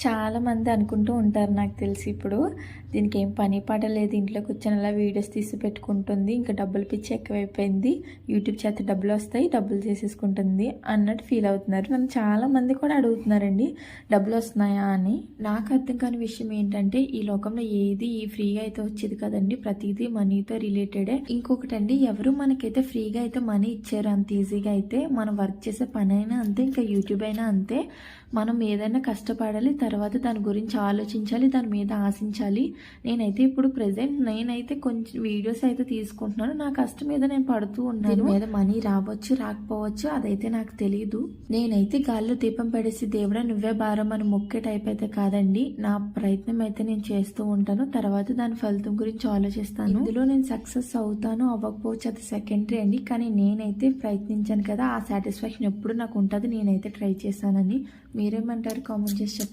చాలామంది అనుకుంటూ ఉంటారు నాకు తెలిసి ఇప్పుడు దీనికి ఏం పని పాట లేదు, ఇంట్లో కూర్చొని అలా వీడియోస్ తీసి పెట్టుకుంటుంది, ఇంకా డబ్బులు పిచ్చి ఎక్కువైపోయింది, యూట్యూబ్ చేత డబ్బులు వస్తాయి, డబ్బులు చేసేసుకుంటుంది అన్నట్టు ఫీల్ అవుతున్నారు. నన్ను చాలామంది కూడా అడుగుతున్నారండి డబ్బులు వస్తున్నాయా అని. నాకు అర్థం కాని విషయం ఏంటంటే ఈ లోకంలో ఏది ఫ్రీగా అయితే వచ్చేది కదండి, ప్రతిదీ మనీతో రిలేటెడే. ఇంకొకటండి, ఎవరు మనకైతే ఫ్రీగా అయితే మనీ ఇచ్చారు అంత ఈజీగా అయితే. మనం వర్క్ చేసే పని అయినా అంతే, ఇంకా యూట్యూబ్ అయినా అంతే. మనం ఏదైనా కష్టపడాలి, తర్వాత దాని గురించి ఆలోచించాలి, దాని మీద ఆశించాలి. నేనైతే ఇప్పుడు ప్రెజెంట్ నేనైతే కొంచెం వీడియోస్ అయితే తీసుకుంటున్నాను, నా కష్టం మీద నేను పడుతూ ఉన్నాను. దీని మీద మనీ రావచ్చు రాకపోవచ్చు అదైతే నాకు తెలియదు. నేనైతే గాల్లో దీపం పడేసి దేవుడా నువ్వే భారం అని మొక్కే టైప్ అయితే కాదండి. నా ప్రయత్నం అయితే నేను చేస్తూ ఉంటాను, తర్వాత దాని ఫలితం గురించి ఆలోచిస్తాను. ఇందులో నేను సక్సెస్ అవుతాను అవ్వకపోవచ్చు అది సెకండరీ అండి, కానీ నేనైతే ప్రయత్నించాను కదా, ఆ సాటిస్ఫాక్షన్ ఎప్పుడు నాకు ఉంటుంది. నేనైతే ట్రై చేశానని. మీరేమంటారు? కామెంట్ చేసి చెప్పండి.